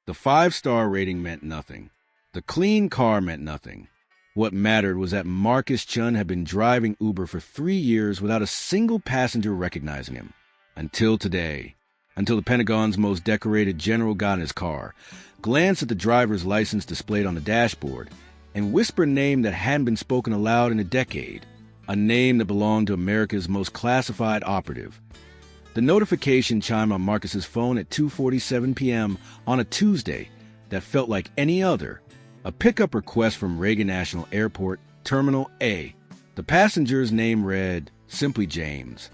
The 5-star rating meant nothing. The clean car meant nothing. What mattered was that Marcus Chun had been driving Uber for 3 years without a single passenger recognizing him. Until today. Until the Pentagon's most decorated general got in his car, glanced at the driver's license displayed on the dashboard, and whispered a name that hadn't been spoken aloud in a decade. A name that belonged to America's most classified operative. The notification chimed on Marcus's phone at 2:47 p.m. on a Tuesday that felt like any other. A pickup request from Reagan National Airport, Terminal A. The passenger's name read, simply James.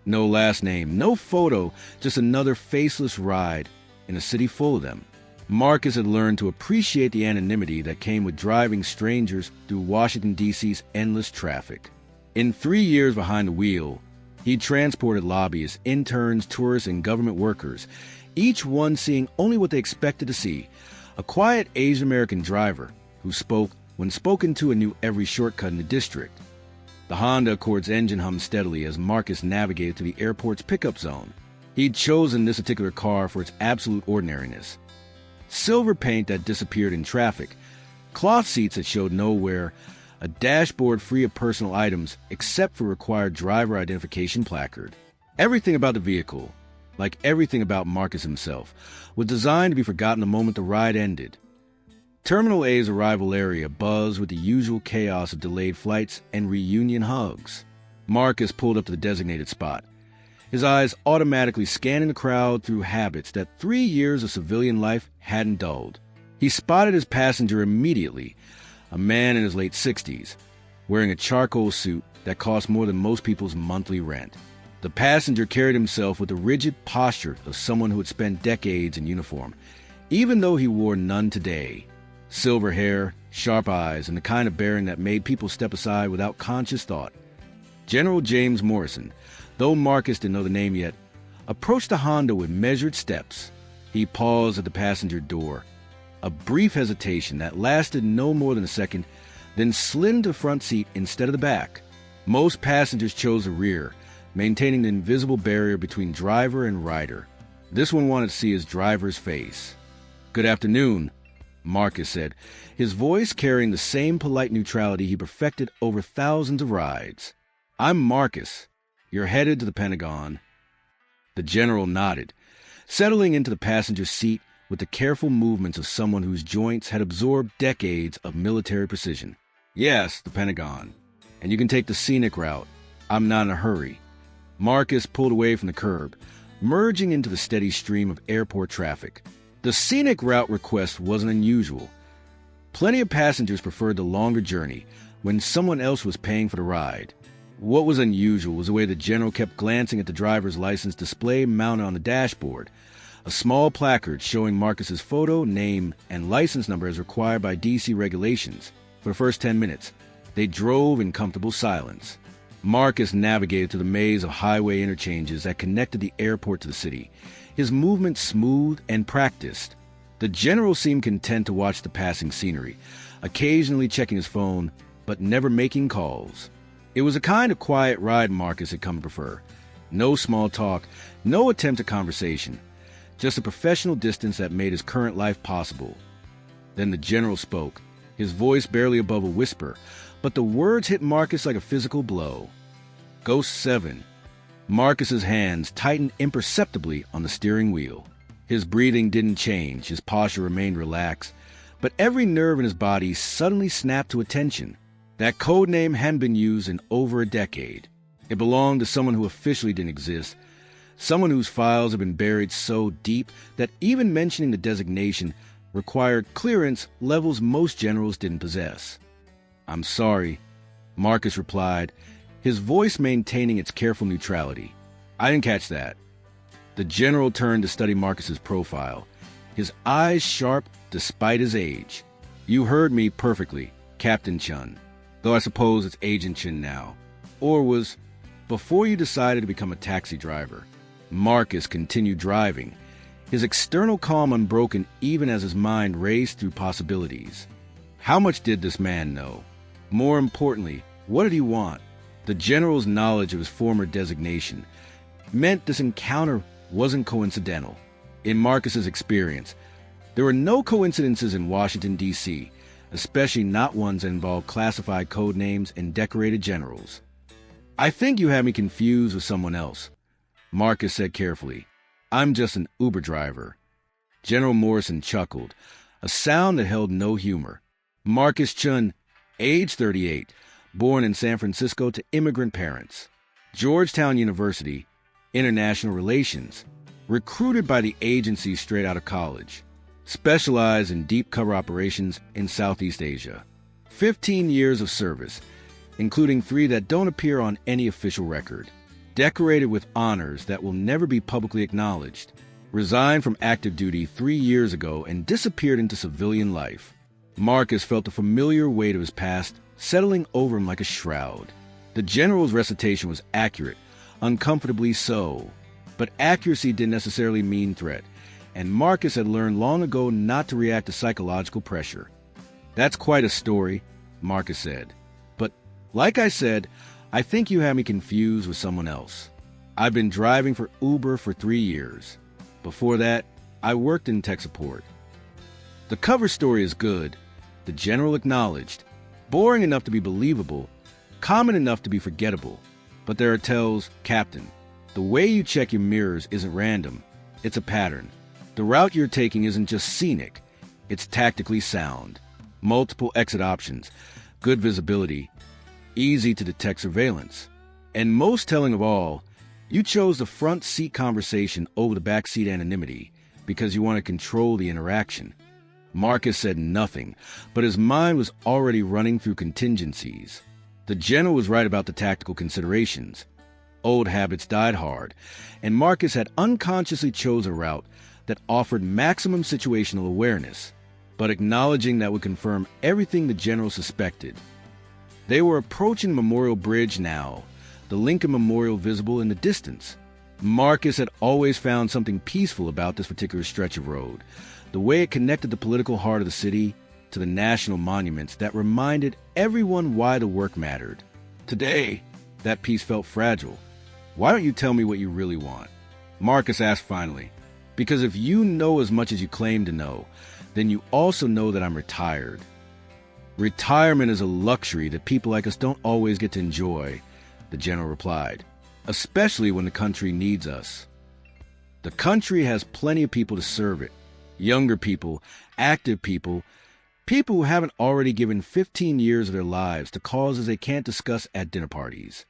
No last name, no photo, just another faceless ride in a city full of them. Marcus had learned to appreciate the anonymity that came with driving strangers through Washington, D.C.'s endless traffic. In 3 years behind the wheel, he transported lobbyists, interns, tourists, and government workers, each one seeing only what they expected to see. A quiet Asian-American driver who spoke when spoken to and knew every shortcut in the district. The Honda Accord's engine hummed steadily as Marcus navigated to the airport's pickup zone. He'd chosen this particular car for its absolute ordinariness. Silver paint that disappeared in traffic, cloth seats that showed nowhere, a dashboard free of personal items except for required driver identification placard. Everything about the vehicle, like everything about Marcus himself, was designed to be forgotten the moment the ride ended. Terminal A's arrival area buzzed with the usual chaos of delayed flights and reunion hugs. Marcus pulled up to the designated spot, his eyes automatically scanning the crowd through habits that 3 years of civilian life hadn't dulled. He spotted his passenger immediately, a man in his late 60s, wearing a charcoal suit that cost more than most people's monthly rent. The passenger carried himself with the rigid posture of someone who had spent decades in uniform, even though he wore none today. Silver hair, sharp eyes, and the kind of bearing that made people step aside without conscious thought. General James Morrison, though Marcus didn't know the name yet, approached the Honda with measured steps. He paused at the passenger door. A brief hesitation that lasted no more than a second, then slid into the front seat instead of the back. Most passengers chose the rear, maintaining the invisible barrier between driver and rider. This one wanted to see his driver's face. "Good afternoon," Marcus said, his voice carrying the same polite neutrality he perfected over thousands of rides. "I'm Marcus. You're headed to the Pentagon." The general nodded, settling into the passenger seat with the careful movements of someone whose joints had absorbed decades of military precision. "Yes, the Pentagon. And you can take the scenic route. I'm not in a hurry." Marcus pulled away from the curb, merging into the steady stream of airport traffic. The scenic route request wasn't unusual. Plenty of passengers preferred the longer journey when someone else was paying for the ride. What was unusual was the way the general kept glancing at the driver's license display mounted on the dashboard, a small placard showing Marcus's photo, name, and license number as required by D.C. regulations. For the first 10 minutes, they drove in comfortable silence. Marcus navigated through the maze of highway interchanges that connected the airport to the city, his movements smooth and practiced. The general seemed content to watch the passing scenery, occasionally checking his phone, but never making calls. It was a kind of quiet ride Marcus had come to prefer. No small talk, no attempt at conversation, just a professional distance that made his current life possible. Then the general spoke, his voice barely above a whisper, but the words hit Marcus like a physical blow. "Ghost 7. Marcus's hands tightened imperceptibly on the steering wheel. His breathing didn't change, his posture remained relaxed, but every nerve in his body suddenly snapped to attention. That code name hadn't been used in over a decade. It belonged to someone who officially didn't exist, someone whose files had been buried so deep that even mentioning the designation required clearance levels most generals didn't possess. "I'm sorry," Marcus replied, his voice maintaining its careful neutrality. "I didn't catch that." The general turned to study Marcus's profile, his eyes sharp despite his age. "You heard me perfectly, Captain Chun, though I suppose it's Agent Chun now. Or was before you decided to become a taxi driver." Marcus continued driving, his external calm unbroken even as his mind raced through possibilities. How much did this man know? More importantly, what did he want? The general's knowledge of his former designation meant this encounter wasn't coincidental. In Marcus's experience, There were no coincidences in Washington, D.C., especially not ones that involved classified code names and decorated generals. "I think you have me confused with someone else," Marcus said carefully. "I'm just an Uber driver." General Morrison chuckled, a sound that held no humor. Marcus Chun, age 38, born in San Francisco to immigrant parents. Georgetown University, International Relations, recruited by the agency straight out of college. Specialized in deep cover operations in Southeast Asia. 15 years of service, including 3 that don't appear on any official record. Decorated with honors that will never be publicly acknowledged. Resigned from active duty 3 years ago and disappeared into civilian life. Marcus felt the familiar weight of his past settling over him like a shroud. The general's recitation was accurate, uncomfortably so. But accuracy didn't necessarily mean threat, and Marcus had learned long ago not to react to psychological pressure. "That's quite a story," Marcus said. "But, like I said, I think you have me confused with someone else. I've been driving for Uber for 3 years. Before that, I worked in tech support." "The cover story is good," the general acknowledged. "Boring enough to be believable, common enough to be forgettable. But there are tells, Captain. The way you check your mirrors isn't random. It's a pattern. The route you're taking isn't just scenic. It's tactically sound. Multiple exit options, good visibility, easy to detect surveillance. And most telling of all, you chose the front seat conversation over the back seat anonymity because you want to control the interaction." Marcus said nothing, but his mind was already running through contingencies. The general was right about the tactical considerations. Old habits died hard, and Marcus had unconsciously chosen a route that offered maximum situational awareness, but acknowledging that would confirm everything the general suspected. They were approaching Memorial Bridge now, the Lincoln Memorial visible in the distance. Marcus had always found something peaceful about this particular stretch of road, the way it connected the political heart of the city to the national monuments that reminded everyone why the work mattered. Today, that peace felt fragile. "Why don't you tell me what you really want?" Marcus asked finally. "Because if you know as much as you claim to know, then you also know that I'm retired." "Retirement is a luxury that people like us don't always get to enjoy," the general replied, "especially when the country needs us. The country has plenty of people to serve it. Younger people, active people, people who haven't already given 15 years of their lives to causes they can't discuss at dinner parties."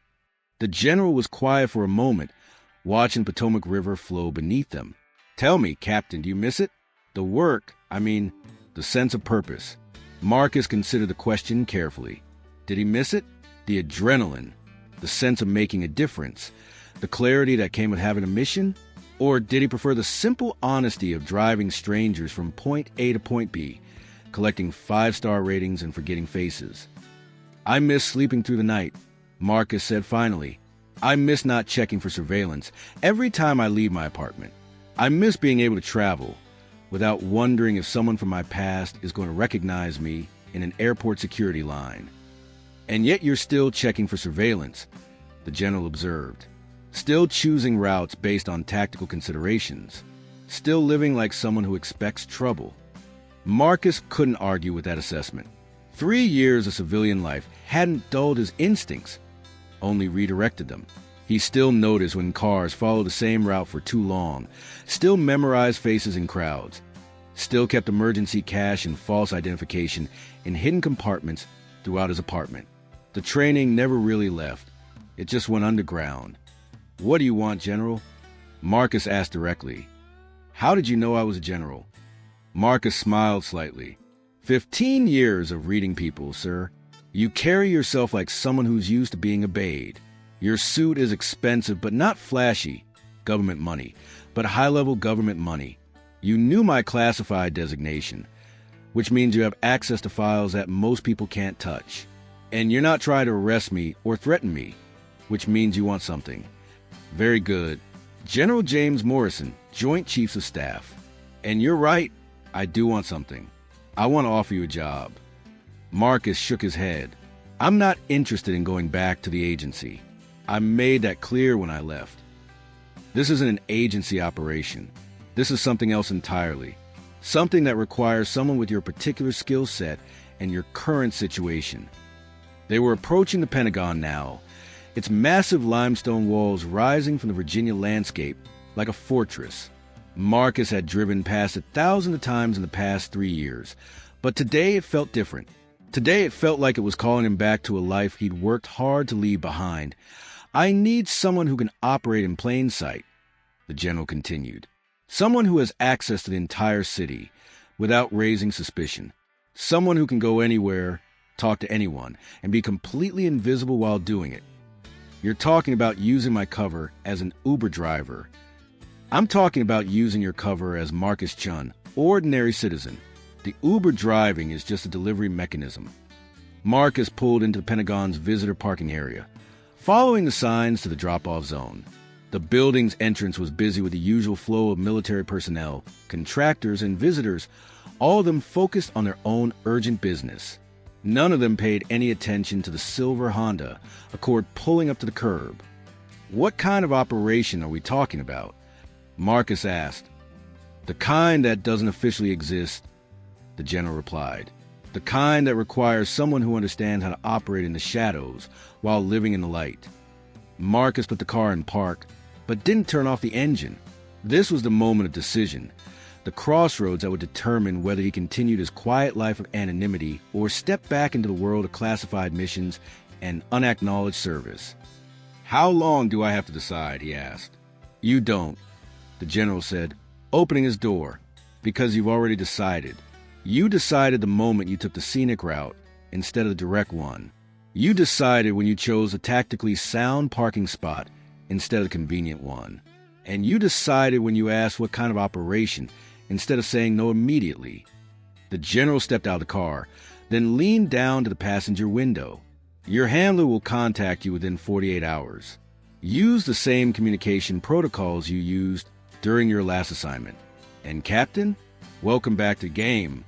The general was quiet for a moment, watching Potomac River flow beneath them. "Tell me, Captain, do you miss it? The work, the sense of purpose." Marcus considered the question carefully. Did he miss it? The adrenaline, the sense of making a difference, the clarity that came with having a mission? Or did he prefer the simple honesty of driving strangers from point A to point B, collecting 5-star ratings and forgetting faces? "I miss sleeping through the night," Marcus said finally. "I miss not checking for surveillance every time I leave my apartment. I miss being able to travel without wondering if someone from my past is going to recognize me in an airport security line." "And yet you're still checking for surveillance," the general observed. "Still choosing routes based on tactical considerations. Still living like someone who expects trouble." Marcus couldn't argue with that assessment. 3 years of civilian life hadn't dulled his instincts, only redirected them. He still noticed when cars followed the same route for too long, still memorized faces in crowds, still kept emergency cash and false identification in hidden compartments throughout his apartment. The training never really left. It just went underground. "What do you want, General?" Marcus asked directly. "How did you know I was a general?" Marcus smiled slightly. 15 years of reading people, sir. You carry yourself like someone who's used to being obeyed. Your suit is expensive, but not flashy. Government money, but high-level government money. You knew my classified designation, which means you have access to files that most people can't touch. And you're not trying to arrest me or threaten me, which means you want something. Very good. General James Morrison, Joint Chiefs of Staff. And you're right, I do want something. I want to offer you a job. Marcus shook his head. I'm not interested in going back to the agency. I made that clear when I left. This isn't an agency operation. This is something else entirely. Something that requires someone with your particular skill set and your current situation. They were approaching the Pentagon now, its massive limestone walls rising from the Virginia landscape like a fortress. Marcus had driven past it thousands of times in the past 3 years, but today it felt different. Today it felt like it was calling him back to a life he'd worked hard to leave behind. "I need someone who can operate in plain sight," the general continued. "Someone who has access to the entire city without raising suspicion. Someone who can go anywhere, talk to anyone, and be completely invisible while doing it. You're talking about using my cover as an Uber driver. I'm talking about using your cover as Marcus Chun, ordinary citizen. The Uber driving is just a delivery mechanism." Marcus pulled into the Pentagon's visitor parking area, following the signs to the drop-off zone. The building's entrance was busy with the usual flow of military personnel, contractors, and visitors, all of them focused on their own urgent business. None of them paid any attention to the silver Honda Accord pulling up to the curb. "What kind of operation are we talking about?" Marcus asked. "The kind that doesn't officially exist," the general replied. "The kind that requires someone who understands how to operate in the shadows while living in the light." Marcus put the car in park, but didn't turn off the engine. This was the moment of decision, the crossroads that would determine whether he continued his quiet life of anonymity or stepped back into the world of classified missions and unacknowledged service. "How long do I have to decide?" he asked. "You don't," the general said, opening his door, "because you've already decided. You decided the moment you took the scenic route instead of the direct one. You decided when you chose a tactically sound parking spot instead of the convenient one. And you decided when you asked what kind of operation instead of saying no immediately." The general stepped out of the car, then leaned down to the passenger window. "Your handler will contact you within 48 hours. Use the same communication protocols you used during your last assignment. And Captain, welcome back to the game."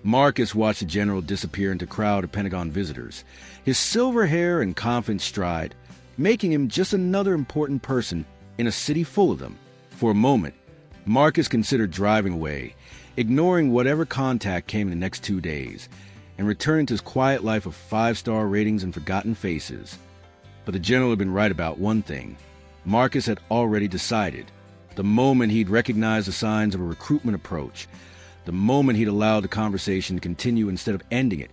Marcus watched the general disappear into a crowd of Pentagon visitors, his silver hair and confident stride, making him just another important person in a city full of them. For a moment, Marcus considered driving away, ignoring whatever contact came in the next 2 days, and returning to his quiet life of 5-star ratings and forgotten faces. But the general had been right about one thing. Marcus had already decided. The moment he'd recognized the signs of a recruitment approach, the moment he'd allowed the conversation to continue instead of ending it,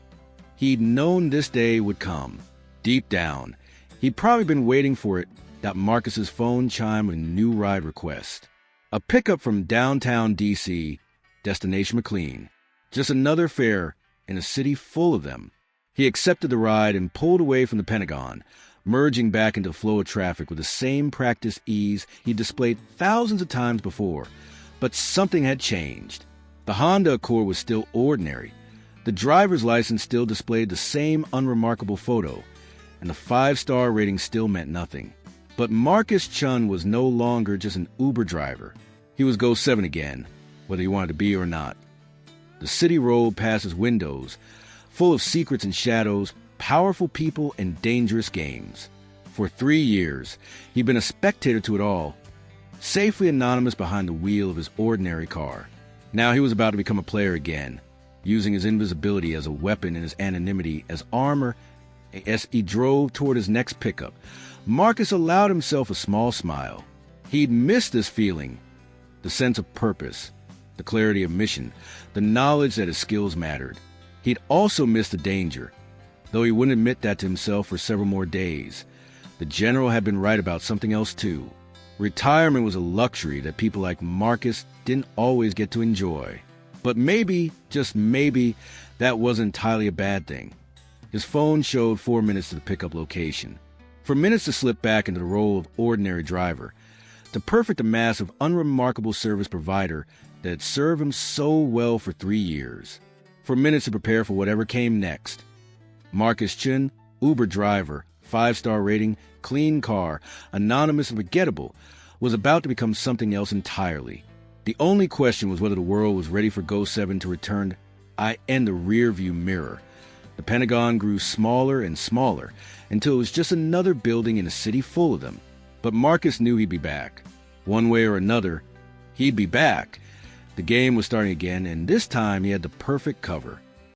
he'd known this day would come. Deep down, he'd probably been waiting for it, that Marcus's phone chimed with a new ride request. A pickup from downtown D.C., destination McLean. Just another fare in a city full of them. He accepted the ride and pulled away from the Pentagon, merging back into the flow of traffic with the same practiced ease he'd displayed thousands of times before. But something had changed. The Honda Accord was still ordinary. The driver's license still displayed the same unremarkable photo, and the 5-star rating still meant nothing. But Marcus Chun was no longer just an Uber driver. He was Go 7 again, whether he wanted to be or not. The city rolled past his windows, full of secrets and shadows, powerful people, and dangerous games. For 3 years, he'd been a spectator to it all, safely anonymous behind the wheel of his ordinary car. Now he was about to become a player again, using his invisibility as a weapon and his anonymity as armor. As he drove toward his next pickup, Marcus allowed himself a small smile. He'd missed this feeling, the sense of purpose, the clarity of mission, the knowledge that his skills mattered. He'd also missed the danger, though he wouldn't admit that to himself for several more days. The general had been right about something else too. Retirement was a luxury that people like Marcus didn't always get to enjoy. But maybe, just maybe, that wasn't entirely a bad thing. His phone showed 4 minutes to the pickup location. For minutes to slip back into the role of ordinary driver, the perfect amass of unremarkable service provider that had served him so well for 3 years. For minutes to prepare for whatever came next. Marcus Chun, Uber driver, 5-star rating, clean car, anonymous and forgettable, was about to become something else entirely. The only question was whether the world was ready for Go 7 to return and the rear-view mirror. The Pentagon grew smaller and smaller until it was just another building in a city full of them. But Marcus knew he'd be back. One way or another, he'd be back. The game was starting again, and this time he had the perfect cover.